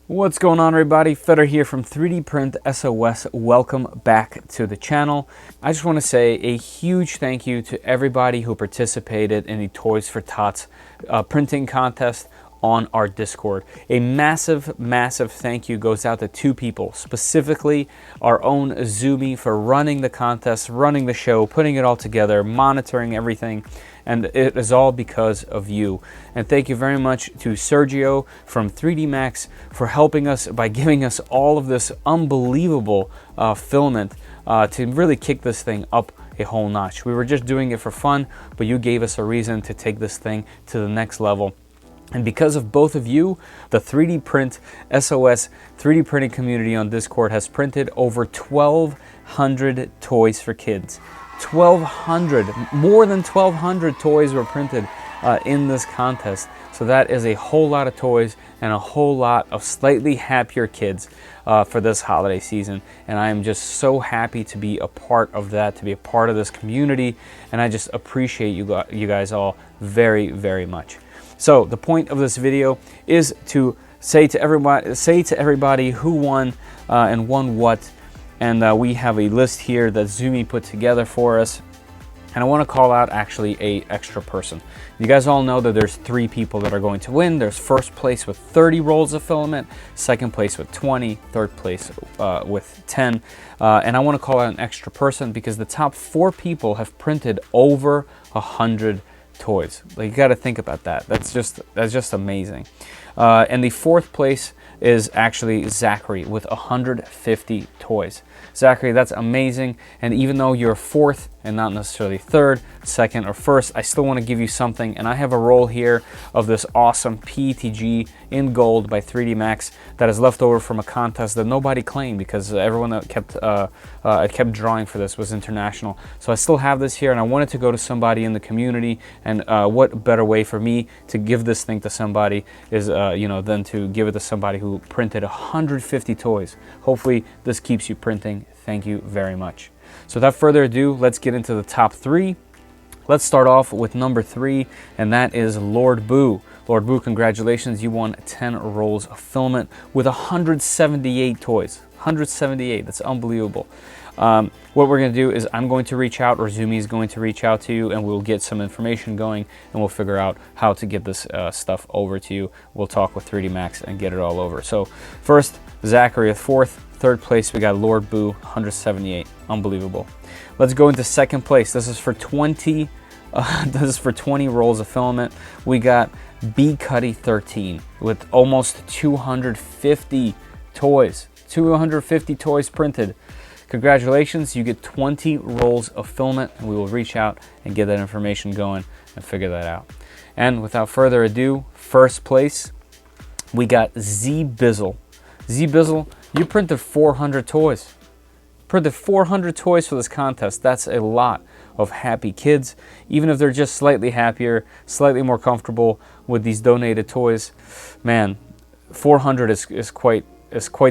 What's going on, everybody? Feder here from 3D Print SOS. Welcome back to the channel. I just want to say a huge thank you to everybody who participated in the Toys for Tots printing contest on our Discord. A massive thank you goes out to two people, specifically our own Zumi for running the contest, running the show, putting it all together, monitoring everything, and it is all because of you. And thank you very much to Sergio from 3D Max for helping us by giving us all of this unbelievable filament to really kick this thing up a whole notch. We were just doing it for fun, but you gave us a reason to take this thing to the next level. And because of both of you, the 3D Print SOS 3D printing community on Discord has printed over 1,200 toys for kids. 1,200, more than 1,200 toys were printed in this contest. So that is a whole lot of toys and a whole lot of slightly happier kids for this holiday season. And I am just so happy to be a part of that, to be a part of this community. And I just appreciate you guys all very much. So the point of this video is to say to everybody who won and won what. And we have a list here that Zumi put together for us. And I want to call out actually a extra person. You guys all know that there's 3 people that are going to win. There's first place with 30 rolls of filament, second place with 20, third place with 10. And I want to call out an extra person because the top 4 people have printed over 100 toys. Like, you got to think about that. That's just amazing. And the 4th place is actually Zachary with 150 toys. Zachary, that's amazing. And even though you're 4th and not necessarily 3rd, 2nd, or 1st, I still want to give you something. And I have a roll here of this awesome PETG in gold by 3D Max that is left over from a contest that nobody claimed because everyone that kept drawing for this was international. So I still have this here, and I wanted to go to somebody in the community. And what better way for me to give this thing to somebody is than to give it to somebody who printed 150 toys. Hopefully this keeps you printing. Thank you very much. So without further ado, let's get into the top 3. Let's start off with number 3, and that is Lord Boo. Lord Boo, congratulations, you won 10 rolls of filament with 178 toys. 178, that's unbelievable. What we're going to do is I'm going to reach out, or Zumi is going to reach out to you, and we'll get some information going, and we'll figure out how to get this stuff over to you. We'll talk with 3D Max and get it all over. So first, Zachary at 4th. 3rd place, we got Lord Boo, 178. Unbelievable. Let's go into 2nd place. This is for 20. This is for 20 rolls of filament. We got B Cuddy 13 with almost 250 toys. 250 toys printed. Congratulations, you get 20 rolls of filament, and we will reach out and get that information going and figure that out. And without further ado, 1st place, we got Z Bizzle. Z Bizzle, you printed 400 toys. Printed 400 toys for this contest. That's a lot of happy kids. Even if they're just slightly happier, slightly more comfortable with these donated toys, man, 400 is quite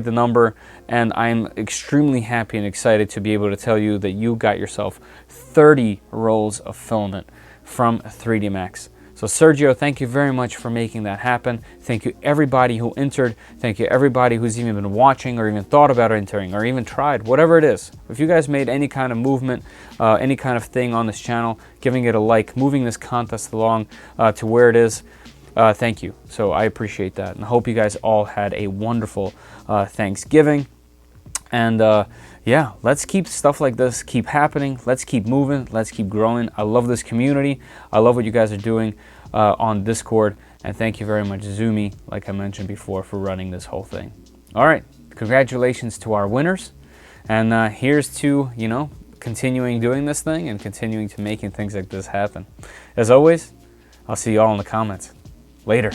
the number, and I'm extremely happy and excited to be able to tell you that you got yourself 30 rolls of filament from 3D Max. So Sergio, thank you very much for making that happen. Thank you everybody who entered. Thank you everybody who's even been watching or even thought about entering or even tried, whatever it is. If you guys made any kind of movement, any kind of thing on this channel, giving it a like, moving this contest along to where it is, thank you. So I appreciate that, and I hope you guys all had a wonderful Thanksgiving. And yeah, let's keep stuff like this keep happening. Let's keep moving. Let's keep growing. I love this community. I love what you guys are doing on Discord. And thank you very much, Zumi, like I mentioned before, for running this whole thing. All right, congratulations to our winners. And here's to, continuing doing this thing and continuing to making things like this happen. As always, I'll see you all in the comments. Later.